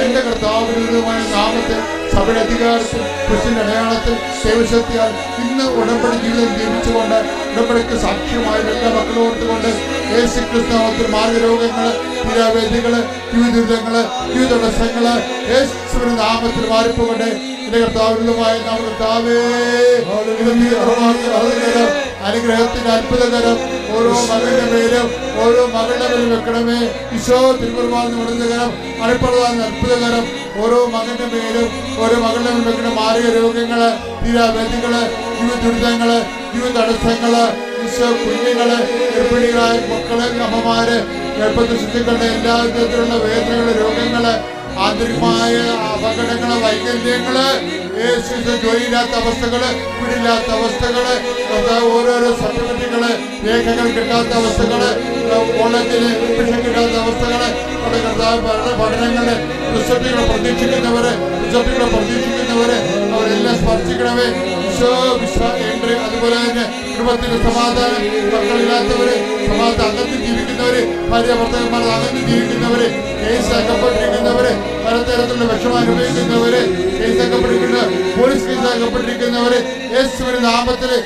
എന്റെ കർത്താവിനുമായ നാമത്തിൽ സഭയുടെ അധികാരത്തിൽ ക്രിസ്തുവിന്റെ അടയാളത്തിൽ ദൈവശക്തിയാൽ ഇന്ന് ഉടമ്പടി ജീവിതം ജീവിച്ചുകൊണ്ട് ഉടമ്പടിക്ക് സാക്ഷ്യമായ എല്ലാ മക്കളോർത്തുകൊണ്ട് യേശു ക്രിസ്തുനാമത്തിൽ മാർഗരോഗങ്ങള്, തീരാവേദികള്, ജീവിതങ്ങള്, ജീവിതടസ്സങ്ങള് യേശുവിന്റെ നാമത്തിൽ മാറിപ്പോകട്ടെ. എന്റെ കർത്താവിനുമായ നാം കർത്താവേ അനുഗ്രഹത്തിന്റെ അത്ഭുതകരം ഓരോ മകളുടെ പേരും ഓരോ മകളുടെ പേരും വെക്കണമേ. ഈശോ തിരുക്കുർബാന കരം അറിയപ്പെടുന്ന അത്ഭുതകരം ഓരോ മകന്റെ പേരും ഓരോ മകളുടെ പേരും വെക്കണ. മാറിയ രോഗങ്ങള്, തീരാവേദികള്, ജീവിത ദുരിതങ്ങള്, ജീവിത തടസ്സങ്ങള്, ഈശോ കുഞ്ഞുങ്ങള്, ഗർഭിണികളായ മക്കള്, അമ്മമാര്, ഗർഭത്തിൽ ശുദ്ധികളുടെ എല്ലാ വിധത്തിലുള്ള വേദനകള്, രോഗങ്ങള്, ആന്തരികമായ അപകടങ്ങള്, വൈകല്യങ്ങള്, ജോലിയില്ലാത്ത അവസ്ഥകള്, വീടില്ലാത്ത അവസ്ഥകള്, ഓരോരോ സർട്ടിഫിക്കറ്റുകള്, രേഖകൾ കിട്ടാത്ത അവസ്ഥകള്, കോളേജില് അഡ്മിഷൻ കിട്ടാത്ത അവസ്ഥകള്, പഠനങ്ങള്, റിസൾട്ടുകളെ പ്രതീക്ഷിക്കുന്നവര് അവരെല്ലാം സ്പർശിക്കണമേ. അതുപോലെ തന്നെ കുടുംബത്തിന്റെ സമാധാനം, മക്കളില്ലാത്തവര്, സമാധാനം അകത്ത് ജീവിക്കുന്നവര്, ഭാര്യ ഭർത്താക്കന്മാർ അകത്ത് ജീവിക്കുന്നവര്, കേസ് അകപ്പെട്ടിരിക്കുന്നവര്, പലതരത്തിലുള്ള വിഷമം അനുഭവിക്കുന്നവര്, കേസ് അകപ്പെട്ടിരിക്കുന്ന പോലീസ് കേസ് അകപ്പെട്ടിരിക്കുന്നവര്, യേശുവിന്റെ നാമത്തില്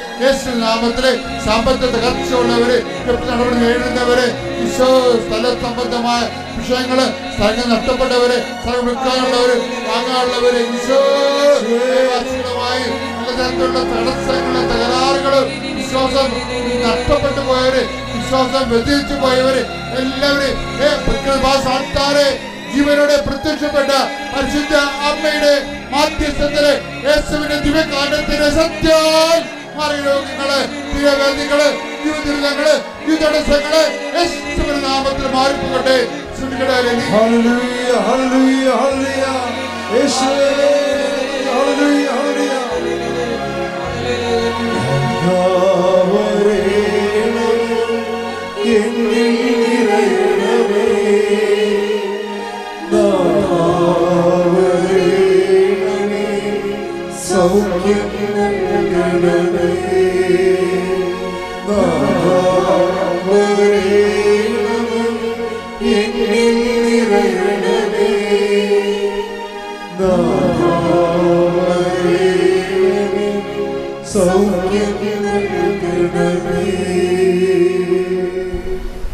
സാമ്പത്തിക തകർച്ചയുള്ളവര്, നടപടി നേരിടുന്നവര്, ഈശോ സ്ഥല സംബന്ധമായ വിഷയങ്ങള്, സ്ഥലങ്ങൾ നഷ്ടപ്പെട്ടവര്, സ്ഥലം വിൽക്കാനുള്ളവര്, വാങ്ങാനുള്ളവര്, ഈശോ വാർഷികമായി പലതരത്തിലുള്ള തടസ്സങ്ങളും തകരാറുകളും, വിശ്വാസം നഷ്ടപ്പെട്ടു പോയവര്, വിശ്വാസം വ്യതിരിച്ചു പോയവര് എല്ലാവരും ജീവനോടെ പ്രത്യക്ഷപ്പെട്ട പരിശുദ്ധ അമ്മയുടെ മാധ്യസ്ഥത്തില് യേശുവിന്റെ ദിവ്യകാരണത്തിന് സത്യം രോഗങ്ങള്, തീരവേദികള്, ജീവിതങ്ങള്, ജീവിതടസ്സങ്ങള് യേശുവിന്റെ നാമത്തിൽ മാറിപ്പോകട്ടെ.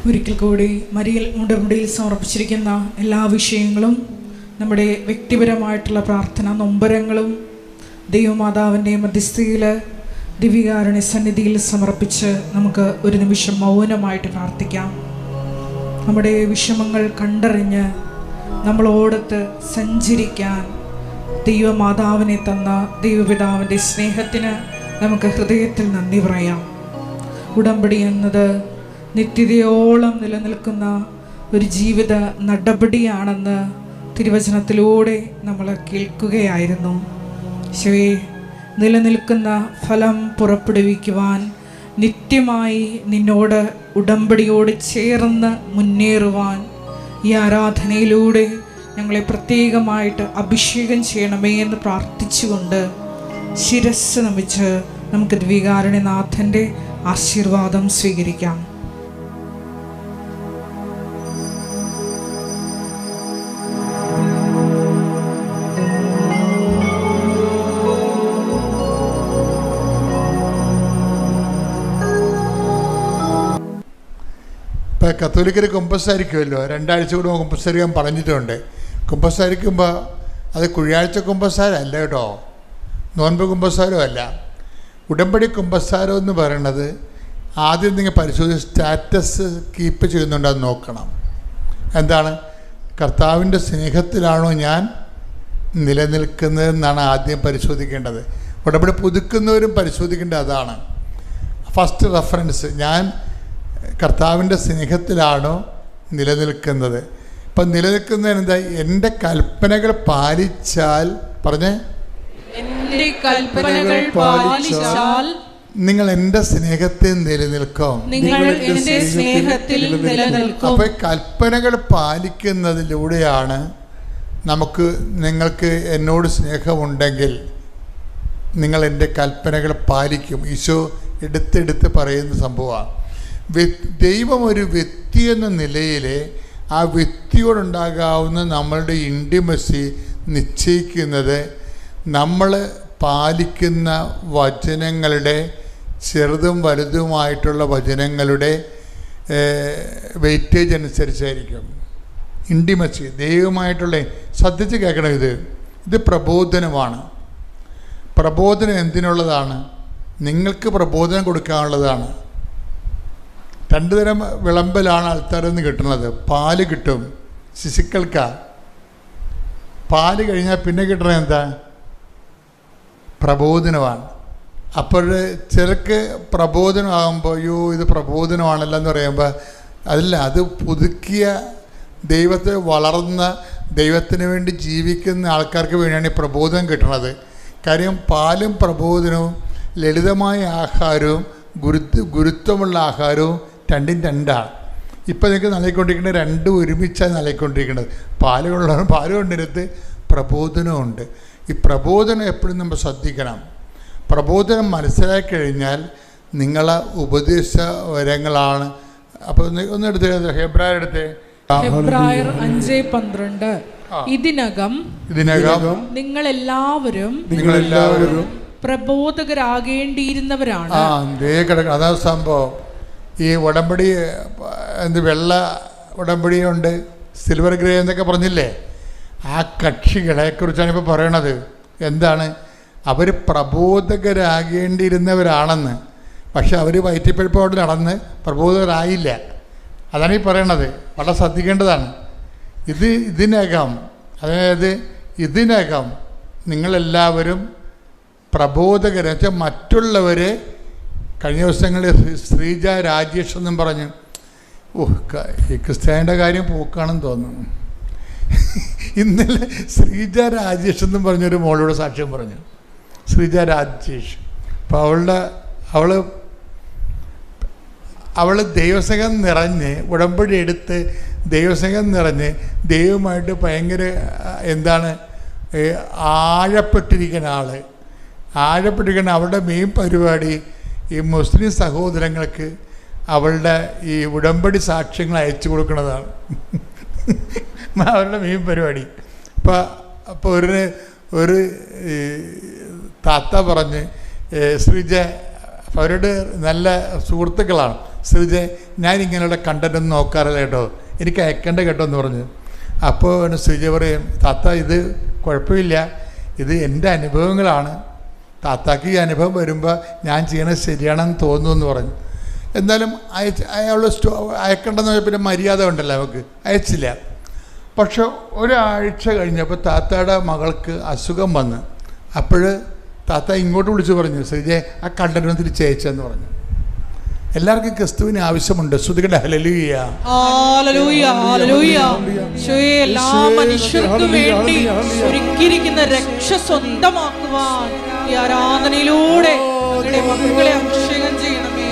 ഒരിക്കൽ കൂടി മരിയൽ ഉടമ്പടിയിൽ സമർപ്പിച്ചിരിക്കുന്ന എല്ലാ വിഷയങ്ങളും, നമ്മുടെ വ്യക്തിപരമായിട്ടുള്ള പ്രാർത്ഥന നൊമ്പരങ്ങളും ദൈവമാതാവിൻ്റെ മധ്യസ്ഥയിൽ ദിവ്യകാരുണ്യ സന്നിധിയിൽ സമർപ്പിച്ച് നമുക്ക് ഒരു നിമിഷം മൗനമായിട്ട് പ്രാർത്ഥിക്കാം. നമ്മുടെ വിഷമങ്ങൾ കണ്ടറിഞ്ഞ് നമ്മളോടൊത്ത് സഞ്ചരിക്കാൻ ദൈവമാതാവിനെ തന്ന ദൈവപിതാവിൻ്റെ സ്നേഹത്തിന് നമുക്ക് ഹൃദയത്തിൽ നന്ദി പറയാം. ഉടമ്പടി എന്നത് നിത്യതയോളം നിലനിൽക്കുന്ന ഒരു ജീവിത നടപടിയാണെന്ന് തിരുവചനത്തിലൂടെ നമ്മൾ കേൾക്കുകയായിരുന്നു. ശിവേ, നിലനിൽക്കുന്ന ഫലം പുറപ്പെടുവിക്കുവാൻ നിത്യമായി നിന്നോട് ഉടമ്പടിയോട് ചേർന്ന് മുന്നേറുവാൻ ഈ ആരാധനയിലൂടെ ഞങ്ങളെ പ്രത്യേകമായിട്ട് അഭിഷേകം ചെയ്യണമേ എന്ന് പ്രാർത്ഥിച്ചുകൊണ്ട് ശിരസ്സ് നമിച്ച് നമുക്ക് ദിവ്യകാരുണ്യനാഥൻ്റെ ആശീർവാദം സ്വീകരിക്കാം. ഇപ്പം കത്തോലിക്കർ കുമ്പസാരിക്കുമല്ലോ, 2 ആഴ്ച കൂടെ കുമ്പസാരിക്കാൻ പറഞ്ഞിട്ടുണ്ട്. കുമ്പസാരിക്കുമ്പോൾ അത് കുഴിയാഴ്ച കുമ്പസാരമല്ല കേട്ടോ, നോൻപ് കുമ്പസാരവും അല്ല. ഉടമ്പടി കുമ്പസാരം എന്ന് പറയണത് ആദ്യം നിങ്ങൾ പരിശോധിച്ച് സ്റ്റാറ്റസ് കീപ്പ് ചെയ്യുന്നുണ്ടോ എന്ന് നോക്കണം. എന്താണ്, കർത്താവിൻ്റെ സ്നേഹത്തിലാണോ ഞാൻ നിലനിൽക്കുന്നതെന്നാണ് ആദ്യം പരിശോധിക്കേണ്ടത്. ഉടമ്പടി പുതുക്കുന്നവരും പരിശോധിക്കേണ്ടത് അതാണ്. ഫസ്റ്റ് റെഫറൻസ്, ഞാൻ കർത്താവിൻ്റെ സ്നേഹത്തിലാണോ നിലനിൽക്കുന്നത്. ഇപ്പം നിലനിൽക്കുന്നതിന് എന്താ, എൻ്റെ കൽപ്പനകൾ പാലിച്ചാൽ, പറഞ്ഞേ, എൻ്റെ കൽപ്പനകൾ പാലിച്ചാൽ നിങ്ങൾ എൻ്റെ സ്നേഹത്തിൽ നിലനിൽക്കും. അപ്പോൾ കൽപ്പനകൾ പാലിക്കുന്നതിലൂടെയാണ് നിങ്ങൾക്ക് എന്നോട് സ്നേഹമുണ്ടെങ്കിൽ നിങ്ങൾ എൻ്റെ കൽപ്പനകൾ പാലിക്കും. ഈശോ എടുത്തെടുത്ത് പറയുന്ന സംഭവമാണ്. ദൈവം ഒരു വ്യക്തി എന്ന നിലയിൽ ആ വ്യക്തിയോടുണ്ടാകാവുന്ന നമ്മളുടെ ഇൻറ്റിമസി നിശ്ചയിക്കുന്നത് നമ്മൾ പാലിക്കുന്ന വചനങ്ങളുടെ, ചെറുതും വലുതുമായിട്ടുള്ള വചനങ്ങളുടെ വെയിറ്റേജ് അനുസരിച്ചായിരിക്കും. ഇൻറ്റിമസി ദൈവമായിട്ടുള്ള, ശ്രദ്ധിച്ച് കേൾക്കണം, ഇത് പ്രബോധനമാണ്. പ്രബോധനം എന്തിനുള്ളതാണ്? നിങ്ങൾക്ക് പ്രബോധനം കൊടുക്കാനുള്ളതാണ്. 2 തരം വിളമ്പലാണ് ആൾക്കാരിൽ നിന്ന് കിട്ടുന്നത്. പാല് കിട്ടും ശിശുക്കൾക്കാ. പാല് കഴിഞ്ഞാൽ പിന്നെ കിട്ടണത് എന്താ? പ്രബോധനമാണ്. അപ്പോൾ ചിലർക്ക് പ്രബോധനമാകുമ്പോൾ അയ്യോ ഇത് പ്രബോധനമാണല്ലോ എന്ന് പറയുമ്പോൾ അതല്ല, അത് പുതുക്കിയ ദൈവത്തെ വളർന്ന ദൈവത്തിന് വേണ്ടി ജീവിക്കുന്ന ആൾക്കാർക്ക് വേണ്ടിയാണ് ഈ പ്രബോധനം കിട്ടുന്നത്. കാര്യം പാലും പ്രബോധനവും, ലളിതമായ ആഹാരവും ഗുരുത്വമുള്ള ആഹാരവും രണ്ടും രണ്ടാണ്. ഇപ്പം നിങ്ങൾക്ക് നൽകിക്കൊണ്ടിരിക്കുന്നത് രണ്ടും ഒരുമിച്ചാണ് നൽകിക്കൊണ്ടിരിക്കുന്നത്. പാല് കൊണ്ടിരുത്ത് പ്രബോധനമുണ്ട്. ഈ പ്രബോധനം എപ്പോഴും നമ്മൾ ശ്രദ്ധിക്കണം. പ്രബോധനം മനസ്സിലാക്കി കഴിഞ്ഞാൽ നിങ്ങളെ ഉപദേശവരങ്ങളാണ്. അപ്പോൾ ഒന്നെടുത്ത് ഹെബ്രായർ എടുത്തേ, ഹെബ്രായർ 5:12. ഇതിനകം നിങ്ങളെല്ലാവരും പ്രബോധകരാകേണ്ടിയിരുന്നവരാണ്. അതാ സംഭവം. ഈ ഉടമ്പടി വെള്ള ഉടമ്പടിയുണ്ട്, സിൽവർ ഗ്രേ എന്നൊക്കെ പറഞ്ഞില്ലേ, ആ കക്ഷികളെ കുറിച്ചാണ് ഇപ്പോൾ പറയണത്. എന്താണ്? അവർ പ്രബോധകരാകേണ്ടിയിരുന്നവരാണെന്ന്. പക്ഷെ അവർ വയറ്റിപ്പഴുപ്പോട് നടന്ന് പ്രബോധകരായില്ല. അതാണ് ഈ പറയണത്. വളരെ ശ്രദ്ധിക്കേണ്ടതാണ്. ഇതിനകം നിങ്ങളെല്ലാവരും പ്രബോധകർ വെച്ചാൽ മറ്റുള്ളവരെ. കഴിഞ്ഞ ദിവസങ്ങളിൽ ശ്രീജ രാജേഷ് എന്നും പറഞ്ഞു, ഈ ക്രിസ്ത്യാനിയുടെ കാര്യം പോക്കാണെന്ന് തോന്നുന്നു. ഇന്നലെ ശ്രീജ രാജേഷ് എന്നും പറഞ്ഞൊരു മോളോട് സാക്ഷ്യം പറഞ്ഞു. ശ്രീജ രാജേഷ്. അപ്പോൾ അവൾ ദൈവസ്നേഹം നിറഞ്ഞ് ഉടമ്പടി എടുത്ത് ദൈവസ്നേഹം നിറഞ്ഞ് ദൈവമായിട്ട് ഭയങ്കര ആഴപ്പെട്ടിരിക്കുന്ന അവളുടെ മെയിൻ പരിപാടി ഈ മുസ്ലിം സഹോദരങ്ങൾക്ക് അവളുടെ ഈ ഉടമ്പടി സാക്ഷ്യങ്ങൾ അയച്ചു കൊടുക്കുന്നതാണ് അവരുടെ മെയിൻ പരിപാടി. അപ്പോൾ ഒരു താത്ത പറഞ്ഞ്, ശ്രീജ, അവരുടെ നല്ല സുഹൃത്തുക്കളാണ്, ശ്രീജ ഞാനിങ്ങനെയുള്ള കണ്ടൻറ്റൊന്നും നോക്കാറില്ല കേട്ടോ, എനിക്ക് അയക്കേണ്ട കേട്ടോ എന്ന് പറഞ്ഞു. അപ്പോൾ ശ്രീജ പറയും, താത്ത ഇത് കുഴപ്പമില്ല, ഇത് എൻ്റെ അനുഭവങ്ങളാണ്, താത്താക്ക് ഈ അനുഭവം വരുമ്പോൾ ഞാൻ ചെയ്യണത് ശരിയാണെന്ന് തോന്നുന്നു പറഞ്ഞു. എന്നാലും അയാൾ അയക്കേണ്ടെന്ന് പറഞ്ഞാൽ പിന്നെ മര്യാദ ഉണ്ടല്ലോ, നമുക്ക് അയച്ചില്ല. പക്ഷെ ഒരാഴ്ച കഴിഞ്ഞപ്പോൾ താത്തയുടെ മകൾക്ക് അസുഖം വന്ന്. അപ്പോൾ താത്ത ഇങ്ങോട്ട് വിളിച്ച് പറഞ്ഞു, ശ്രീജെ ആ കണ്ടന്റ് തിരിച്ചയച്ചെന്ന് പറഞ്ഞു. എല്ലാവർക്കും ക്രിസ്തുവിന് ആവശ്യമുണ്ട്. ശ്രുതികട ഹല്ലേലൂയ, ഹല്ലേലൂയ, ഹല്ലേലൂയ. എല്ലാ മനുഷ്യർക്കും വേണ്ടി ഒരുക്കിയിരിക്കുന്ന രക്ഷ സ്വന്തമാക്കുവാൻ ഈ ആരാധനയിലൂടെ മക്കളെ അഭിഷേകം ചെയ്യണമേ.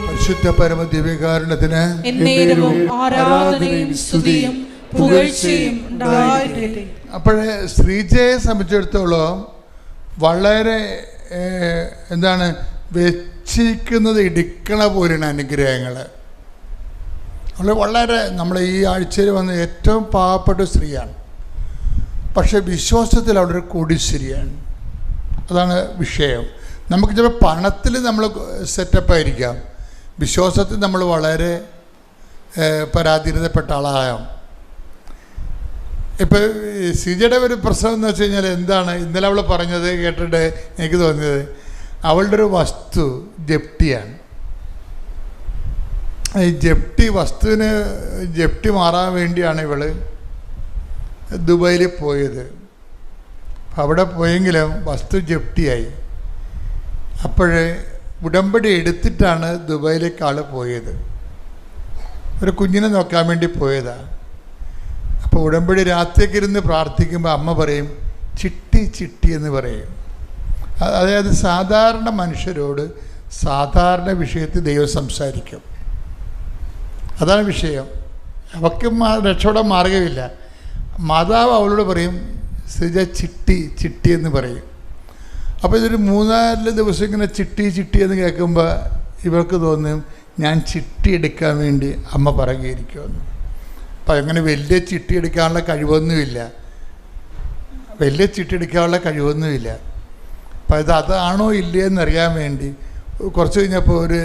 പരിശുദ്ധ പരമ ദിവ്യകാരുണ്യത്തിന് എന്നേരവും ആരാധനയും സ്തുതിയും പുകഴ്ചയും ഉണ്ടായിരിക്കട്ടെ. അപ്പോഴേ ശ്രീജയെ സംബന്ധിച്ചിടത്തോളം വളരെ വെച്ചിരിക്കുന്നത് ഇടിക്കണ പോലെയാണ് അനുഗ്രഹങ്ങൾ. വളരെ നമ്മൾ ഈ ആഴ്ചയിൽ വന്ന ഏറ്റവും പാവപ്പെട്ട സ്ത്രീയാണ്. പക്ഷെ വിശ്വാസത്തിൽ അവിടെ ഒരു കോടീശ്വരിയാണ്. അതാണ് വിഷയം. നമുക്ക് ചിലപ്പോൾ പണത്തിൽ നമ്മൾ സെറ്റപ്പായിരിക്കാം, വിശ്വാസത്തിൽ നമ്മൾ വളരെ പരാധീനതപ്പെട്ട ആളാകാം. ഇപ്പോൾ സിജയുടെ ഒരു പ്രശ്നം എന്ന് വെച്ച് കഴിഞ്ഞാൽ എന്താണ്, ഇന്നലെ അവൾ പറഞ്ഞത് കേട്ടിട്ട് എനിക്ക് തോന്നിയത്, അവളുടെ ഒരു വസ്തു ജപ്തിയാണ്. ഈ ജപ്തി മാറാൻ വേണ്ടിയാണ് ഇവൾ ദുബായിൽ പോയത്. അവിടെ പോയെങ്കിലും വസ്തു ജപ്തിയായി. അപ്പോഴേ ഉടമ്പടി എടുത്തിട്ടാണ് ദുബായിലേക്ക് ആൾ പോയത്. ഒരു കുഞ്ഞിനെ നോക്കാൻ വേണ്ടി പോയതാണ്. അപ്പോൾ ഉടമ്പടി രാത്രിയൊക്കെ ഇരുന്ന് പ്രാർത്ഥിക്കുമ്പോൾ അമ്മ പറയും, ചിട്ടി ചിട്ടി എന്ന് പറയും. അതായത് സാധാരണ മനുഷ്യരോട് സാധാരണ വിഷയത്തിൽ ദൈവം സംസാരിക്കും. അതാണ് വിഷയം. അവർക്ക് രക്ഷപ്പെടാൻ മാർഗമില്ല. മാതാവ് അവളോട് പറയും, ശ്രീജ ചിട്ടി ചിട്ടി എന്ന് പറയും. അപ്പോൾ ഇതൊരു 3-4 ദിവസം ഇങ്ങനെ ചിട്ടി ചിട്ടി എന്ന് കേൾക്കുമ്പോൾ ഇവർക്ക് തോന്നും ഞാൻ ചിട്ടി എടുക്കാൻ വേണ്ടി അമ്മ പറയുകയിരിക്കുമെന്ന്. അപ്പം അങ്ങനെ വലിയ ചിട്ടി എടുക്കാനുള്ള കഴിവൊന്നുമില്ല. അപ്പം അതാണോ ഇല്ലേ എന്നറിയാൻ വേണ്ടി കുറച്ച് കഴിഞ്ഞപ്പോൾ ഒരു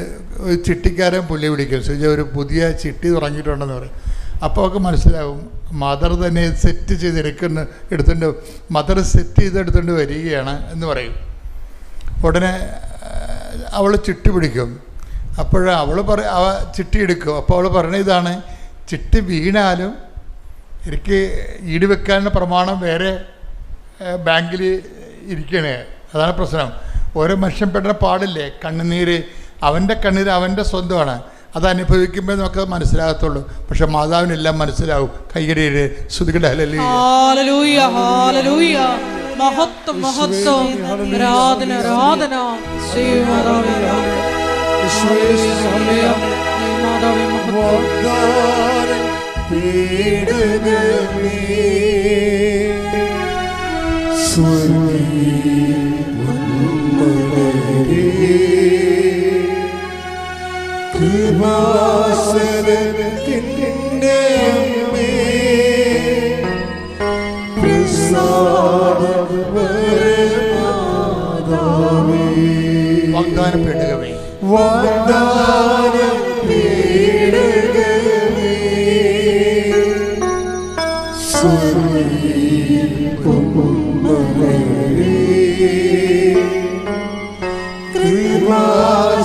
ചിട്ടിക്കാരൻ പുള്ളി വിളിക്കും, ശ്രീജ ഒരു പുതിയ ചിട്ടി തുടങ്ങിയിട്ടുണ്ടെന്ന് പറയും. അപ്പോൾ അവർക്ക് മനസ്സിലാവും മദർ തന്നെ സെറ്റ് എടുത്തുകൊണ്ട് മദർ സെറ്റ് ചെയ്തെടുത്തുകൊണ്ട് വരികയാണ് എന്ന് പറയും. ഉടനെ അവൾ ചിട്ടി പിടിക്കും. അവൾ ചിട്ടി എടുക്കും. അപ്പോൾ അവൾ പറയണ ഇതാണ്, ചിട്ടി വീണാലും എനിക്ക് ഈട് വെക്കാനുള്ള പ്രമാണം വേറെ ബാങ്കിൽ ഇരിക്കണേ. അതാണ് പ്രശ്നം. ഓരോ മനുഷ്യൻ പെടുന്ന പാടില്ലേ, കണ്ണുനീര് അവൻ്റെ കണ്ണീര് അവൻ്റെ സ്വന്തമാണ്. അത് അനുഭവിക്കുമ്പോൾ നമുക്ക് മനസ്സിലാകത്തുള്ളൂ. പക്ഷെ മാതാവിനെല്ലാം മനസ്സിലാവും. കൈയ്യടിയില് സ്തുതിക്കട്ടെ, ഹല്ലേലൂയ ഹല്ലേലൂയ. മഹത്വം മഹത്വം, ആരാധന ആരാധന. കൃപാസനത്തിൻ്റെ അമ്മേ, പ്രസാദപരമാതാവേ, വാഗ്ദാനപ്പെടുകവേ വാഗ്ദാനപ്പെടുകവേ,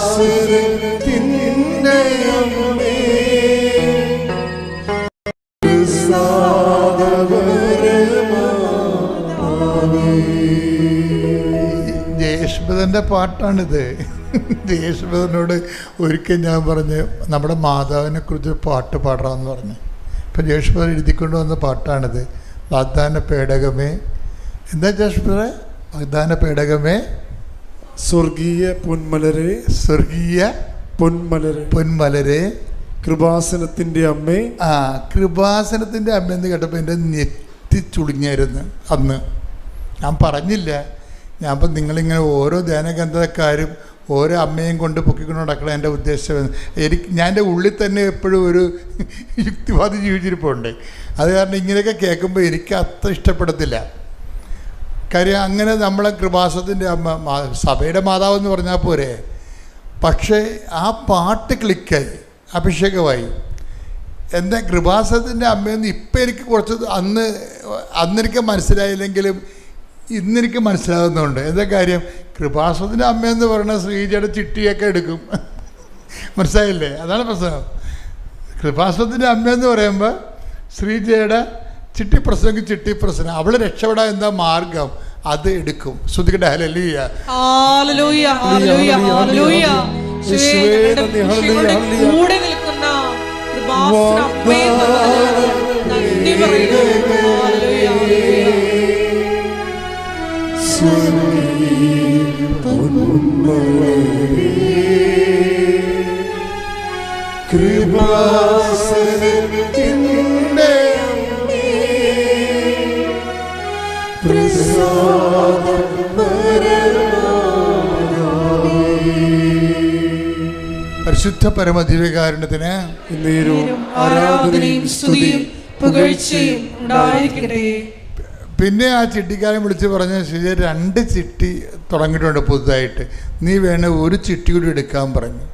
കൃപാസനത്തിൻ്റെ അമ്മേ, ജയേഷ്മതൻ്റെ പാട്ടാണിത്. ജയേഷ്മതനോട് ഒരിക്കൽ ഞാൻ പറഞ്ഞ് നമ്മുടെ മാതാവിനെ കുറിച്ച് പാട്ട് പാടാമെന്ന് പറഞ്ഞു. ഇപ്പം ജയേഷ്മതൻ എഴുതിക്കൊണ്ട് വന്ന പാട്ടാണിത്. വാഗ്ദാന പേടകമേ, എന്താ ജയേഷ്മത? വാഗ്ദാന പേടകമേ, സ്വർഗീയ പൊന്മലരെ, സ്വർഗീയ പൊന്മലരെ, പൊന്മലരെ, കൃപാസനത്തിൻ്റെ അമ്മേ. കൃപാസനത്തിൻ്റെ അമ്മ എന്ന് കേട്ടപ്പോൾ എൻ്റെ നെറ്റി ചുളിഞ്ഞായിരുന്നു അന്ന്. ഞാൻ പറഞ്ഞില്ല. ഞാൻ ഇപ്പം നിങ്ങളിങ്ങനെ ഓരോ ധ്യാനഗ്രന്ഥക്കാരും ഓരോ അമ്മയും കൊണ്ട് പൊക്കിക്കൊണ്ട് നടക്കണം എൻ്റെ ഉദ്ദേശം. ഞാൻ എൻ്റെ ഉള്ളിൽ തന്നെ എപ്പോഴും ഒരു യുക്തിവാദി ജീവിച്ചിരിപ്പുണ്ട്. അത് കാരണം ഇങ്ങനെയൊക്കെ കേൾക്കുമ്പോൾ എനിക്ക് അത്ര ഇഷ്ടപ്പെടത്തില്ല. കാര്യം അങ്ങനെ നമ്മളെ കൃപാസനത്തിൻ്റെ അമ്മ, സഭയുടെ മാതാവ് എന്ന് പറഞ്ഞാൽ പോരെ. പക്ഷേ ആ പാട്ട് ക്ലിക്കായി, അഭിഷേകമായി. എൻ്റെ കൃപാസനത്തിൻ്റെ അമ്മയെന്ന് ഇപ്പം എനിക്ക് കുറച്ച് അന്നെനിക്ക് മനസ്സിലായില്ലെങ്കിലും ഇന്നെനിക്ക് മനസ്സിലാകുന്നുണ്ട്. എന്താ കാര്യം? കൃപാസനത്തിൻ്റെ അമ്മയെന്ന് പറയുന്ന ശ്രീജയുടെ ചിട്ടിയൊക്കെ എടുക്കും. മനസ്സിലായില്ലേ? അതാണ് പ്രശ്നം. കൃപാസനത്തിൻ്റെ അമ്മയെന്ന് പറയുമ്പോൾ ശ്രീജയുടെ ചിട്ടി പ്രശ്നം, ചിട്ടി പ്രശ്നം. അവൾ രക്ഷപ്പെടാൻ എന്താ മാർഗം, അത് എടുക്കും. ശ്രുതിക്കട്ടെ, ഹല്ലേലൂയ ഹല്ലേലൂയ ഹല്ലേലൂയ ഹല്ലേലൂയ. കൂടെ നിൽക്കുന്ന കൃപാസന അമ്മയെ നന്ദി പറയുന്നു. ഹല്ലേലൂയ. കൃപാസനത്തിൻ്റെ അമ്മേ, പരിശുദ്ധ പരമദിവ്യകാരുണ്യത്തിന് ആരാധനയും സ്തുതിയും പുകഴ്ചയും ഉണ്ടായിരിക്കട്ടെ. പിന്നെ ആ ചിട്ടിക്കാരൻ വിളിച്ച് പറഞ്ഞ, ശരി 2 ചിട്ടി തുടങ്ങിയിട്ടുണ്ട് പുതുതായിട്ട്, നീ വേണേ 1 ചിട്ടി കൂടി എടുക്കാൻ പറഞ്ഞു.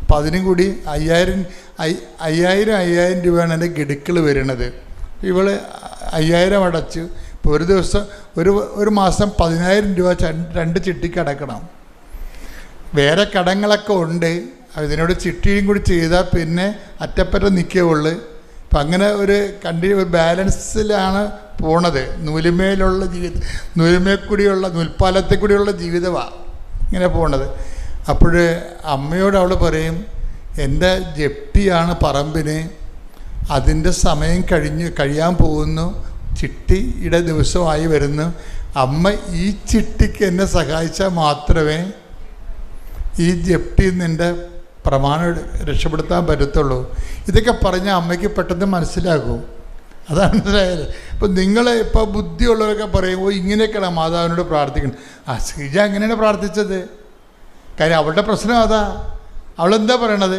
അപ്പോൾ അതിനും കൂടി 5000 രൂപയാണ് എൻ്റെ ഗഡുക്കൾ വരുന്നത്. ഇവൾ 5000 അടച്ചു. ഇപ്പോൾ ഒരു ദിവസം ഒരു മാസം 10000 രൂപ 2 ചിട്ടിക്ക് അടക്കണം. വേറെ കടങ്ങളൊക്കെ ഉണ്ട്. ഇതിനോട് ചിട്ടിയും കൂടി ചെയ്താൽ പിന്നെ അറ്റപ്പറ്റ നിൽക്കുകയുള്ളു. അപ്പം അങ്ങനെ ഒരു ബാലൻസിലാണ് പോണത്. നൂലുമേലുള്ള നൂലുമേക്കൂടിയുള്ള നൂൽപ്പാലത്തിൽ കൂടിയുള്ള ജീവിതമാണ് ഇങ്ങനെ പോണത്. അപ്പോൾ അമ്മയോട് അവൾ പറയും, എൻ്റെ ജപ്തിയാണ് പറമ്പിന്, അതിൻ്റെ സമയം കഴിയാൻ പോകുന്നു, ചിട്ടിയുടെ ദിവസമായി വരുന്നു, അമ്മ ഈ ചിട്ടിക്ക് എന്നെ സഹായിച്ചാൽ മാത്രമേ ഈ ജപ്തിയിൽ നിൻ്റെ പ്രമാണം രക്ഷപ്പെടുത്താൻ പറ്റത്തുള്ളൂ. ഇതൊക്കെ പറഞ്ഞാൽ അമ്മയ്ക്ക് പെട്ടെന്ന് മനസ്സിലാകും. അതാണ് മനസ്സിലായത്. ഇപ്പം നിങ്ങൾ ഇപ്പോൾ ബുദ്ധിയുള്ളവരൊക്കെ പറയുമ്പോൾ ഇങ്ങനെയൊക്കെയാണ് മാതാവിനോട് പ്രാർത്ഥിക്കുന്നത്. ശ്രീജ അങ്ങനെയാണ് പ്രാർത്ഥിച്ചത്. കാര്യം അവളുടെ പ്രശ്നം അതാ. അവളെന്താ പറയണത്?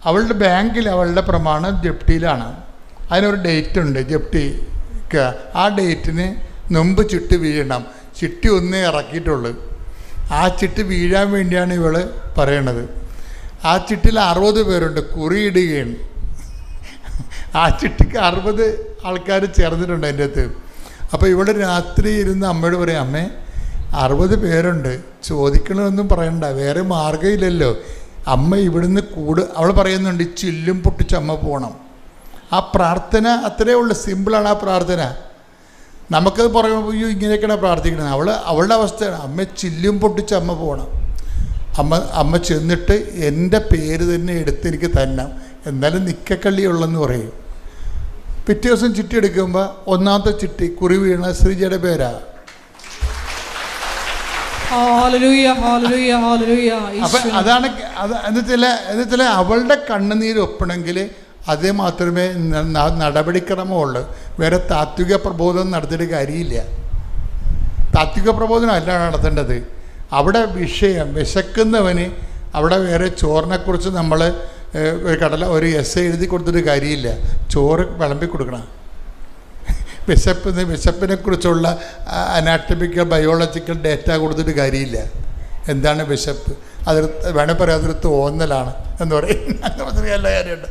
അവളുടെ ബാങ്കിൽ അവളുടെ പ്രമാണം ജപ്തിയിലാണ്. അതിനൊരു ഡേറ്റ് ഉണ്ട് ജപ്തിക്ക്. ആ ഡേറ്റിന് മുമ്പ് ചിട്ടി വീഴണം. ചിട്ടി ഒന്നേ ഇറക്കിയിട്ടുള്ളൂ. ആ ചിട്ടി വീഴാൻ വേണ്ടിയാണ് ഇവൾ പറയണത്. ആ ചിട്ടിയിൽ 60 പേരുണ്ട്, കുറിയിടുകയാണ്. ആ ചിട്ടിക്ക് 60 ആൾക്കാർ ചേർന്നിട്ടുണ്ട് അതിൻ്റെ അകത്ത്. അപ്പോൾ ഇവിടെ രാത്രി ഇരുന്ന് അമ്മയോട് പറയും, അമ്മേ 60 പേരുണ്ട്, ചോദിക്കണമെന്നും പറയണ്ട, വേറെ മാർഗ്ഗമില്ലല്ലോ. അമ്മ ഇവിടുന്ന് അവൾ പറയുന്നുണ്ട്, ഈ ചില്ലും പൊട്ടിച്ച് അമ്മ പോകണം. ആ പ്രാർത്ഥന അത്രയേ ഉള്ളൂ, സിമ്പിളാണ് ആ പ്രാർത്ഥന. നമുക്കത് പറയുമ്പോൾ അയ്യോ ഇങ്ങനെയൊക്കെയാണ് പ്രാർത്ഥിക്കുന്നത്. അവളുടെ അവസ്ഥയാണ്, അമ്മ ചില്ലും പൊട്ടിച്ച് അമ്മ പോകണം. അമ്മ ചെന്നിട്ട് എൻ്റെ പേര് തന്നെ എടുത്ത് എനിക്ക് തന്നെ, എന്നാലും നിക്കക്കള്ളിയുള്ളെന്ന് പറയും. പിറ്റേ ദിവസം ചിട്ടി എടുക്കുമ്പോൾ ഒന്നാമത്തെ ചിട്ടി കുറി വീണ ശ്രീജയുടെ പേരാ. അപ്പം അതാണ് എന്നുവെച്ചാൽ അവളുടെ കണ്ണുനീര് ഒപ്പണമെങ്കിൽ അതേ മാത്രമേ നടപടിക്രമമുള്ളൂ. വേറെ താത്വിക പ്രബോധനം നടത്തിയിട്ട് കാര്യമില്ല. താത്വിക പ്രബോധനം അല്ല നടത്തേണ്ടത്. അവിടെ വിഷയം വിശക്കുന്നവന് അവിടെ വേറെ ചോറിനെക്കുറിച്ച് നമ്മൾ ഒരു എസ്സേ എഴുതി കൊടുത്തിട്ട് കാര്യമില്ല. ചോറ് വിളമ്പി കൊടുക്കണം. വിശപ്പിനെക്കുറിച്ചുള്ള അനാറ്റമിക്കൽ ബയോളജിക്കൽ ഡേറ്റ കൊടുത്തിട്ട് കാര്യമില്ല. എന്താണ് വിശപ്പ്? അത് വേണേൽ പറയാം അതൊരു തോന്നലാണ് എന്ന് പറയും. എല്ലാ കാര്യമുണ്ട്.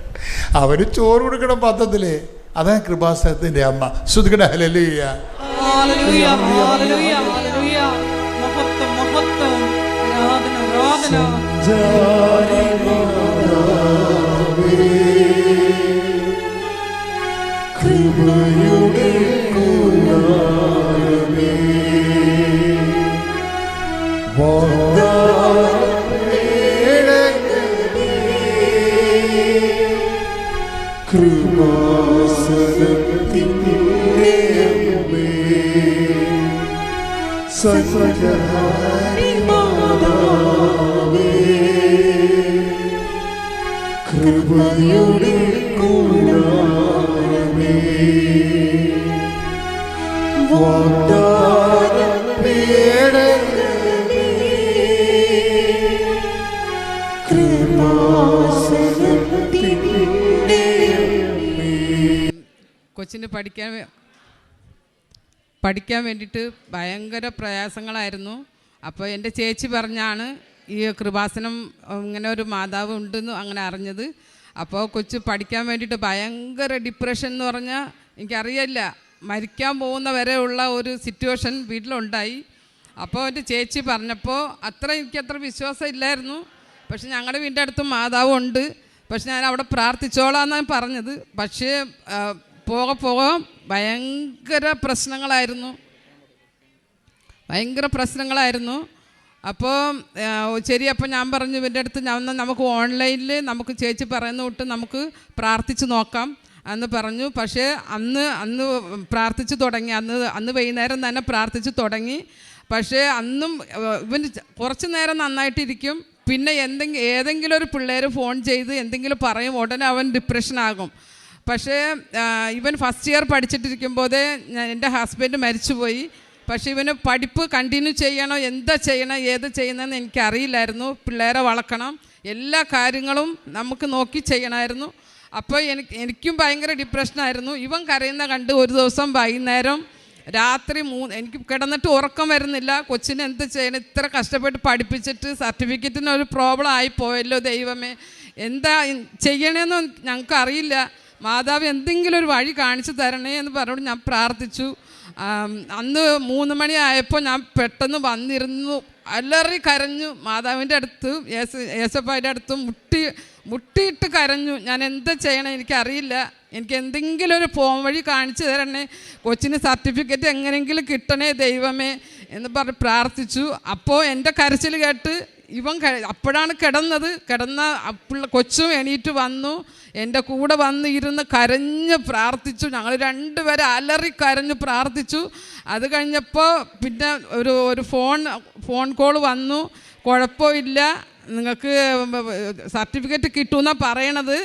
അവർ ചോറ് കൊടുക്കണം പത്രത്തിൽ. അതാണ് കൃപാസനത്തിൻ്റെ അമ്മ. ശ്രുതികട ഹല്ലേലൂയ. കൃപയുടെ കൂടാരമേ, കൃപാസനത്തിൻ്റെ അമ്മേ, സകലഹാരി മാതാവേ, കൃപയുടെ കൂടാരമേ, വാഗ്ദാനപീഠമേ, കൃപാസനത്തിൻ്റെ അമ്മേ. കൊച്ചിന് പഠിക്കാൻ വേണ്ടിയിട്ട് ഭയങ്കര പ്രയാസങ്ങളായിരുന്നു. അപ്പോൾ എൻ്റെ ചേച്ചി പറഞ്ഞാണ് ഈ കൃപാസനം ഇങ്ങനെ ഒരു മാതാവ് ഉണ്ടെന്ന് അങ്ങനെ അറിഞ്ഞത്. അപ്പോൾ കൊച്ച് പഠിക്കാൻ വേണ്ടിയിട്ട് ഭയങ്കര ഡിപ്രഷൻ എന്ന് പറഞ്ഞാൽ എനിക്കറിയില്ല, മരിക്കാൻ പോകുന്ന വരെയുള്ള ഒരു സിറ്റുവേഷൻ വീട്ടിലുണ്ടായി. അപ്പോൾ എൻ്റെ ചേച്ചി പറഞ്ഞപ്പോൾ എനിക്കത്ര വിശ്വാസം ഇല്ലായിരുന്നു. പക്ഷെ ഞങ്ങളുടെ വീടിൻ്റെ അടുത്ത് മാതാവ് ഉണ്ട്, പക്ഷെ ഞാൻ അവിടെ പ്രാർത്ഥിച്ചോളാന്നാണ് പറഞ്ഞത്. പക്ഷേ പോകെ ഭയങ്കര പ്രശ്നങ്ങളായിരുന്നു. അപ്പോൾ ശരി, അപ്പോൾ ഞാൻ പറഞ്ഞു ഇവൻ്റെ അടുത്ത് നമുക്ക് ഓൺലൈനിൽ നമുക്ക് ചേച്ചി പറയുന്ന തൊട്ട് നമുക്ക് പ്രാർത്ഥിച്ച് നോക്കാം എന്ന് പറഞ്ഞു. പക്ഷേ അന്ന് പ്രാർത്ഥിച്ച് തുടങ്ങി, അന്ന് വൈകുന്നേരം തന്നെ പ്രാർത്ഥിച്ച് തുടങ്ങി. പക്ഷേ അന്നും ഇവൻ കുറച്ച് നേരം നന്നായിട്ടിരിക്കും, പിന്നെ ഏതെങ്കിലും ഒരു പിള്ളേർ ഫോൺ ചെയ്ത് എന്തെങ്കിലും പറയും, ഉടനെ അവൻ ഡിപ്രഷനാകും. പക്ഷേ ഇവൻ ഫസ്റ്റ് ഇയർ പഠിച്ചിട്ടിരിക്കുമ്പോഴേ എൻ്റെ ഹസ്ബൻഡ് മരിച്ചുപോയി. പക്ഷേ ഇവന് പഠിപ്പ് കണ്ടിന്യൂ ചെയ്യണോ, എന്താ ചെയ്യണം, ഏത് ചെയ്യുന്നതെന്ന് എനിക്കറിയില്ലായിരുന്നു. പിള്ളേരെ വളർക്കണം, എല്ലാ കാര്യങ്ങളും നമുക്ക് നോക്കി ചെയ്യണമായിരുന്നു. അപ്പോൾ എനിക്കും ഭയങ്കര ഡിപ്രഷനായിരുന്നു. ഇവൻ കരയുന്ന കണ്ട് ഒരു ദിവസം വൈകുന്നേരം രാത്രി എനിക്ക് കിടന്നിട്ട് ഉറക്കം വരുന്നില്ല. കൊച്ചിന് എന്ത് ചെയ്യണം, ഇത്ര കഷ്ടപ്പെട്ട് പഠിപ്പിച്ചിട്ട് സർട്ടിഫിക്കറ്റിന് ഒരു പ്രോബ്ലം ആയിപ്പോയല്ലോ ദൈവമേ, എന്താ ചെയ്യണമെന്ന് ഞങ്ങൾക്ക് അറിയില്ല. മാതാവ് എന്തെങ്കിലും ഒരു വഴി കാണിച്ചു തരണേ എന്ന് പറഞ്ഞുകൊണ്ട് ഞാൻ പ്രാർത്ഥിച്ചു. അന്ന് 3 മണിയായപ്പോൾ ഞാൻ പെട്ടെന്ന് വന്നിരുന്നു, അലറി കരഞ്ഞു. മാതാവിൻ്റെ അടുത്ത് യേശപ്പായുടെ അടുത്ത് മുട്ടിയിട്ട് കരഞ്ഞു. ഞാൻ എന്താ ചെയ്യണം എനിക്കറിയില്ല, എനിക്ക് എന്തെങ്കിലും ഒരു ഫോം വഴി കാണിച്ചു തരണേ, കൊച്ചിന് സർട്ടിഫിക്കറ്റ് എങ്ങനെയെങ്കിലും കിട്ടണേ ദൈവമേ എന്ന് പറഞ്ഞ് പ്രാർത്ഥിച്ചു. അപ്പോൾ എൻ്റെ കരച്ചിൽ കേട്ട് അപ്പോഴാണ് കിടന്ന കൊച്ചും എണീറ്റ് വന്നു, എൻ്റെ കൂടെ വന്ന് ഇരുന്ന് കരഞ്ഞ് പ്രാർത്ഥിച്ചു. ഞങ്ങൾ രണ്ടുപേരെ അലറി കരഞ്ഞ് പ്രാർത്ഥിച്ചു. അത് കഴിഞ്ഞപ്പോൾ പിന്നെ ഒരു ഫോൺ കോൾ വന്നു, കുഴപ്പമില്ല, നിങ്ങൾക്ക് സർട്ടിഫിക്കറ്റ് കിട്ടുമെന്നാണ് പറയണത്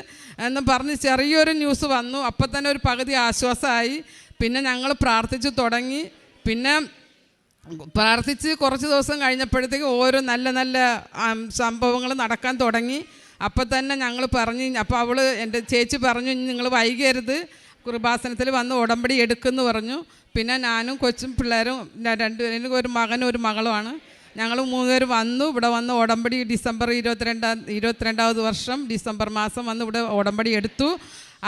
എന്ന് പറഞ്ഞ് ചെറിയൊരു ന്യൂസ് വന്നു. അപ്പം തന്നെ ഒരു പകുതി ആശ്വാസമായി. പിന്നെ ഞങ്ങൾ പ്രാർത്ഥിച്ചു തുടങ്ങി. പിന്നെ പ്രാർത്ഥിച്ച് കുറച്ച് ദിവസം കഴിഞ്ഞപ്പോഴത്തേക്ക് ഓരോ നല്ല നല്ല സംഭവങ്ങൾ നടക്കാൻ തുടങ്ങി. അപ്പം തന്നെ ഞങ്ങൾ പറഞ്ഞു, അപ്പോൾ എൻ്റെ ചേച്ചി പറഞ്ഞു, നിങ്ങൾ വൈകരുത്, കൃപാസനത്തിൽ വന്ന് ഉടമ്പടി എടുക്കുമെന്ന് പറഞ്ഞു. പിന്നെ ഞാനും കൊച്ചും പിള്ളേരും രണ്ടുപേരും, ഒരു മകനും ഒരു മകളുമാണ്, ഞങ്ങൾ 3 പേര് വന്നു. ഇവിടെ വന്ന് ഉടമ്പടി ഡിസംബർ 22ാമത് വർഷം ഡിസംബർ മാസം വന്ന് ഇവിടെ ഉടമ്പടി എടുത്തു.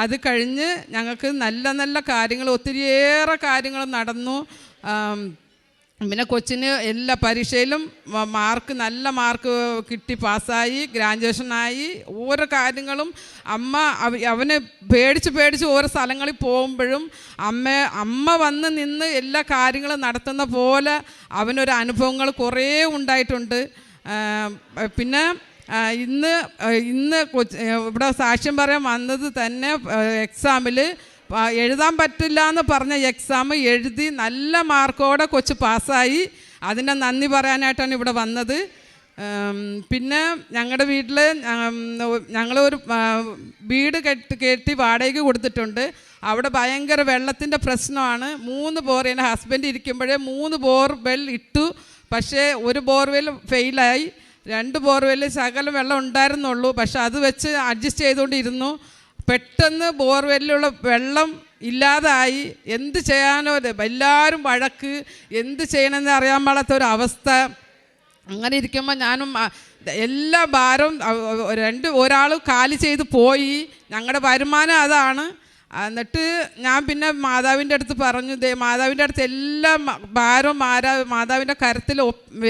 അത് കഴിഞ്ഞ് ഞങ്ങൾക്ക് നല്ല നല്ല കാര്യങ്ങൾ, ഒത്തിരിയേറെ കാര്യങ്ങൾ നടന്നു. പിന്നെ കൊച്ചിന് എല്ലാ പരീക്ഷയിലും നല്ല മാർക്ക് കിട്ടി, പാസ്സായി, ഗ്രാജുവേഷനായി. ഓരോ കാര്യങ്ങളും അവന് പേടിച്ച് ഓരോ സ്ഥലങ്ങളിൽ പോകുമ്പോഴും അമ്മ വന്ന് നിന്ന് എല്ലാ കാര്യങ്ങളും നടത്തുന്ന പോലെ അവനൊരു അനുഭവങ്ങൾ കുറേ ഉണ്ടായിട്ടുണ്ട്. പിന്നെ ഇന്ന് ഇവിടെ സാക്ഷ്യം പറയാൻ വന്നത് തന്നെ എക്സാമിൽ എഴുതാൻ പറ്റില്ല എന്ന് പറഞ്ഞ എക്സാം എഴുതി നല്ല മാർക്കോടെ കൊച്ച് പാസ്സായി. അതിൻ്റെ നന്ദി പറയാനായിട്ടാണ് ഇവിടെ വന്നത്. പിന്നെ ഞങ്ങളുടെ വീട്ടിൽ ഞങ്ങളൊരു വീട് കെട്ടി വാടകയ്ക്ക് കൊടുത്തിട്ടുണ്ട്. അവിടെ ഭയങ്കര വെള്ളത്തിൻ്റെ പ്രശ്നമാണ്. 3 ബോർ, എൻ്റെ ഹസ്ബൻഡ് ഇരിക്കുമ്പോഴേ 3 ബോർവെൽ ഇട്ടു. പക്ഷേ ഒരു ബോർവെൽ ഫെയിലായി, 2 ബോർവെൽ ശകലം വെള്ളം ഉണ്ടായിരുന്നുള്ളൂ. പക്ഷെ അത് വെച്ച് അഡ്ജസ്റ്റ് ചെയ്തുകൊണ്ടിരുന്നു. പെട്ടെന്ന് ബോർവെല്ലിലുള്ള വെള്ളം ഇല്ലാതായി. എന്ത് ചെയ്യാനോ, എല്ലാവരും വഴക്ക്, എന്ത് ചെയ്യണമെന്ന് അറിയാൻ പാടാത്തൊരവസ്ഥ. അങ്ങനെ ഇരിക്കുമ്പോൾ ഞാനും എല്ലാ ഭാരവും ഒരാൾ കാലി ചെയ്ത് പോയി. ഞങ്ങളുടെ വരുമാനം അതാണ്. എന്നിട്ട് ഞാൻ പിന്നെ മാതാവിൻ്റെ അടുത്ത് പറഞ്ഞു, മാതാവിൻ്റെ അടുത്ത് എല്ലാ ഭാരവും മാതാവിൻ്റെ കരത്തിൽ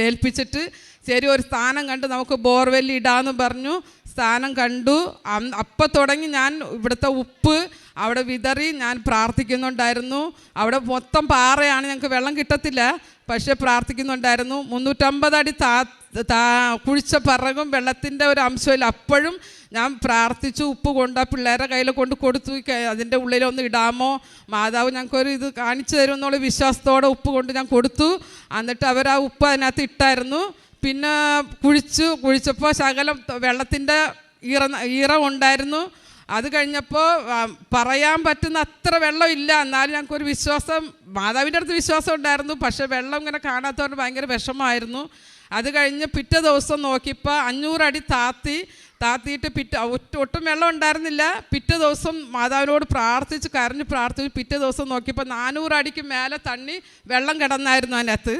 ഏൽപ്പിച്ചിട്ട്, ശരി ഒരു സ്ഥാനം കണ്ട് നമുക്ക് ബോർവെല്ലിൽ ഇടാമെന്ന് പറഞ്ഞു. സ്ഥാനം കണ്ടു. അപ്പം തുടങ്ങി ഞാൻ ഇവിടുത്തെ ഉപ്പ് അവിടെ വിതറി ഞാൻ പ്രാർത്ഥിക്കുന്നുണ്ടായിരുന്നു. അവിടെ മൊത്തം പാറയാണ്, ഞങ്ങൾക്ക് വെള്ളം കിട്ടത്തില്ല. പക്ഷേ പ്രാർത്ഥിക്കുന്നുണ്ടായിരുന്നു. 350 അടി കുഴിച്ച പിറകും വെള്ളത്തിൻ്റെ ഒരു അംശമില്ല. അപ്പോഴും ഞാൻ പ്രാർത്ഥിച്ചു. ഉപ്പ് കൊണ്ട് ആ പിള്ളേരുടെ കയ്യിൽ കൊടുത്തു, അതിൻ്റെ ഉള്ളിലൊന്ന് ഇടാമോ, മാതാവ് ഞങ്ങൾക്കൊരു ഇത് കാണിച്ചു തരും എന്നുള്ള വിശ്വാസത്തോടെ ഉപ്പ് കൊണ്ട് ഞാൻ കൊടുത്തു. എന്നിട്ട് അവർ ആ ഉപ്പ് അതിനകത്ത് ഇട്ടായിരുന്നു. പിന്നെ കുഴിച്ചപ്പോൾ ശകലം വെള്ളത്തിൻ്റെ ഈറ ഉണ്ടായിരുന്നു. അത് കഴിഞ്ഞപ്പോൾ പറയാൻ പറ്റുന്ന അത്ര വെള്ളം ഇല്ല. എന്നാലും ഞങ്ങൾക്കൊരു വിശ്വാസം, മാതാവിൻ്റെ അടുത്ത് വിശ്വാസം ഉണ്ടായിരുന്നു. പക്ഷേ വെള്ളം ഇങ്ങനെ കാണാത്തതുകൊണ്ട് ഭയങ്കര വിഷമമായിരുന്നു. അത് കഴിഞ്ഞ് പിറ്റേ ദിവസം നോക്കിയപ്പോൾ 500 അടി താത്തിയിട്ട് ഒട്ടും വെള്ളം ഉണ്ടായിരുന്നില്ല. പിറ്റേ ദിവസം മാതാവിനോട് കരഞ്ഞ് പ്രാർത്ഥിച്ച് പിറ്റേ ദിവസം നോക്കിയപ്പോൾ 400 അടിക്ക് മേലെ വെള്ളം കിടന്നായിരുന്നു അതിനകത്ത്.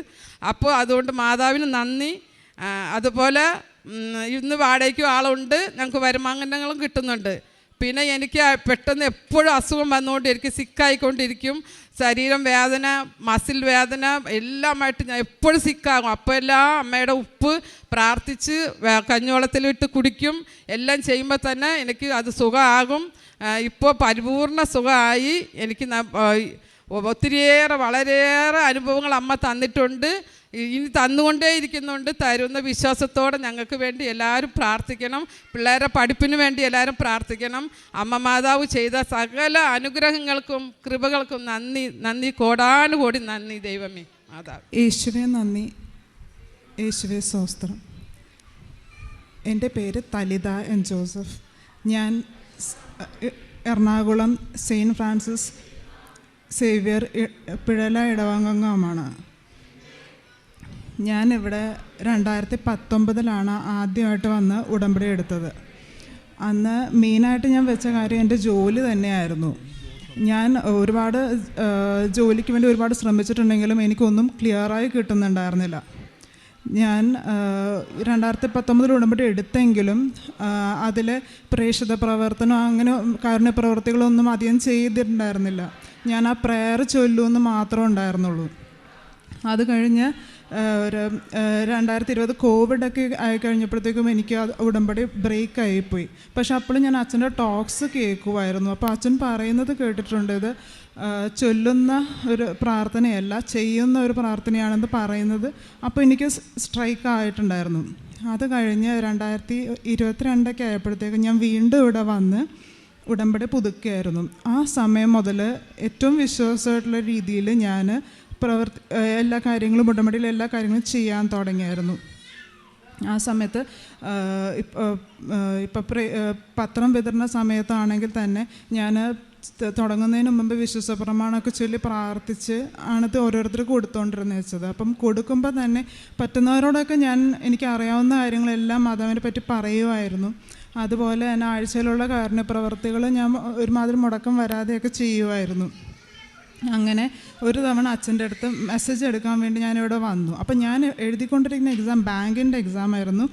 അപ്പോൾ അതുകൊണ്ട് മാതാവിന് നന്ദി. അതുപോലെ ഇന്ന് വാടകയ്ക്കും ആളുണ്ട്, ഞങ്ങൾക്ക് വരുമാനങ്ങളും കിട്ടുന്നുണ്ട്. പിന്നെ എനിക്ക് പെട്ടെന്ന് എപ്പോഴും അസുഖം വന്നുകൊണ്ടിരിക്കും, സിക്കായിക്കൊണ്ടിരിക്കും. ശരീരം വേദന, മസിൽ വേദന എല്ലാമായിട്ട് ഞാൻ എപ്പോഴും സിക്കാകും. അപ്പോൾ എല്ലാം അമ്മയുടെ ഉപ്പ് പ്രാർത്ഥിച്ച് കഞ്ഞിവെള്ളത്തിലിട്ട് കുടിക്കും. എല്ലാം ചെയ്യുമ്പോൾ തന്നെ എനിക്ക് അത് സുഖമാകും. ഇപ്പോൾ പരിപൂർണ സുഖമായി. എനിക്ക് വളരെയേറെ അനുഭവങ്ങൾ അമ്മ തന്നിട്ടുണ്ട്, ഇനി തന്നുകൊണ്ടേ ഇരിക്കുന്നുണ്ട്. തരുന്ന വിശ്വാസത്തോടെ ഞങ്ങൾക്ക് വേണ്ടി എല്ലാവരും പ്രാർത്ഥിക്കണം. പിള്ളേരുടെ പഠിപ്പിന് വേണ്ടി എല്ലാവരും പ്രാർത്ഥിക്കണം. അമ്മ മാതാവ് ചെയ്ത സകല അനുഗ്രഹങ്ങൾക്കും കൃപകൾക്കും നന്ദി, കോടാനുകോടി നന്ദി ദൈവമേ മാതാവ്. യേശുവേ നന്ദി, യേശുവേ സ്തോത്രം. എൻ്റെ പേര് തലിത എൻ ജോസഫ്. ഞാൻ Ernakulam saint Francis Xavier Pizhala ഇടവകമാണ്. ഞാനിവിടെ 2019 ആദ്യമായിട്ട് വന്ന് ഉടമ്പടി എടുത്തത്. അന്ന് മെയിനായിട്ട് ഞാൻ വെച്ച കാര്യം എൻ്റെ ജോലി തന്നെയായിരുന്നു. ഞാൻ ജോലിക്ക് വേണ്ടി ഒരുപാട് ശ്രമിച്ചിട്ടുണ്ടെങ്കിലും എനിക്കൊന്നും ക്ലിയറായി കിട്ടുന്നുണ്ടായിരുന്നില്ല. ഞാൻ 2019 ഉടമ്പടി എടുത്തെങ്കിലും അതിൽ പ്രേക്ഷിത പ്രവർത്തനം അങ്ങനെ കാരുണ്യ പ്രവർത്തികളൊന്നും അധികം ചെയ്തിട്ടുണ്ടായിരുന്നില്ല. ഞാൻ ആ പ്രയർ ചൊല്ലുമെന്ന് മാത്രമേ ഉണ്ടായിരുന്നുള്ളൂ. അത് കഴിഞ്ഞ് 2020 കോവിഡൊക്കെ ആയിക്കഴിഞ്ഞപ്പോഴത്തേക്കും എനിക്ക് ഉടമ്പടി ബ്രേക്ക് ആയിപ്പോയി. പക്ഷെ അപ്പോഴും ഞാൻ അച്ഛൻ്റെ ടോക്സ് കേൾക്കുമായിരുന്നു. അപ്പോൾ അച്ഛൻ പറയുന്നത് കേട്ടിട്ടുണ്ട്, ഇത് ചൊല്ലുന്ന ഒരു പ്രാർത്ഥനയല്ല, ചെയ്യുന്ന ഒരു പ്രാർത്ഥനയാണെന്ന് പറയുന്നത്. അപ്പോൾ എനിക്ക് സ്ട്രൈക്ക് ആയിട്ടുണ്ടായിരുന്നു. അത് കഴിഞ്ഞ് 2022 ആയപ്പോഴത്തേക്ക് ഞാൻ വീണ്ടും ഇവിടെ വന്ന് ഉടമ്പടി പുതുക്കുകയായിരുന്നു. ആ സമയം മുതൽ ഏറ്റവും വിശ്വാസമായിട്ടുള്ള രീതിയിൽ ഞാൻ എല്ലാ കാര്യങ്ങളും ഉടമ്പടിയിലെ എല്ലാ കാര്യങ്ങളും ചെയ്യാൻ തുടങ്ങിയായിരുന്നു. ആ സമയത്ത് ഇപ്പം പത്രം വിതരണ സമയത്താണെങ്കിൽ തന്നെ ഞാൻ തുടങ്ങുന്നതിന് മുമ്പ് വിശ്വാസ പ്രമാണമൊക്കെ ചൊല്ലി പ്രാർത്ഥിച്ച് ആണത് ഓരോരുത്തർക്ക് കൊടുത്തുകൊണ്ടിരുന്നത് വെച്ചത്. അപ്പം കൊടുക്കുമ്പോൾ തന്നെ പറ്റുന്നവരോടൊക്കെ എനിക്ക് അറിയാവുന്ന കാര്യങ്ങളെല്ലാം മാതാവിനെ പറ്റി പറയുമായിരുന്നു. അതുപോലെ തന്നെ ആഴ്ചയിലുള്ള കാരുണ്യപ്രവർത്തികൾ ഞാൻ ഒരുമാതിരി മുടക്കം വരാതെയൊക്കെ ചെയ്യുമായിരുന്നു. അങ്ങനെ ഒരു തവണ അച്ഛൻ്റെ അടുത്ത് മെസ്സേജ് എടുക്കാൻ വേണ്ടി ഞാനിവിടെ വന്നു. അപ്പം ഞാൻ എഴുതിക്കൊണ്ടിരിക്കുന്ന എക്സാം ബാങ്കിൻ്റെ എക്സാമായിരുന്നു.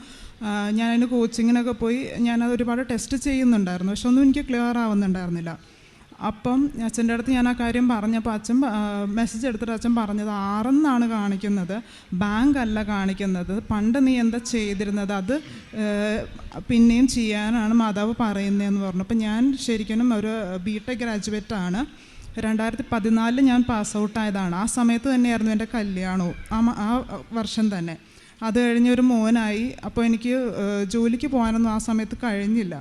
ഞാനതിന് കോച്ചിങ്ങിനൊക്കെ പോയി ഞാനത് ഒരുപാട് ടെസ്റ്റ് ചെയ്യുന്നുണ്ടായിരുന്നു. പക്ഷെ ഒന്നും എനിക്ക് ക്ലിയർ ആവുന്നുണ്ടായിരുന്നില്ല. അപ്പം അച്ഛൻ്റെ അടുത്ത് ഞാൻ ആ കാര്യം പറഞ്ഞപ്പോൾ അച്ഛൻ മെസ്സേജ് എടുത്തിട്ട് അച്ഛൻ പറഞ്ഞത് 6 കാണിക്കുന്നത്, ബാങ്ക് അല്ല കാണിക്കുന്നത്. പണ്ട് നീ എന്താ ചെയ്തിരുന്നത് അത് പിന്നെയും ചെയ്യാനാണ് മാതാവ് പറയുന്നതെന്ന് പറഞ്ഞു. അപ്പം ഞാൻ ശരിക്കും ഒരു BTech ഗ്രാജുവേറ്റാണ്. 2014 ഞാൻ പാസ് ഔട്ടായതാണ്. ആ സമയത്ത് തന്നെയായിരുന്നു എൻ്റെ കല്യാണവും. ആ വർഷം തന്നെ. അത് കഴിഞ്ഞൊരു മോനായി. അപ്പോൾ എനിക്ക് ജോലിക്ക് പോകാനൊന്നും ആ സമയത്ത് കഴിഞ്ഞില്ല.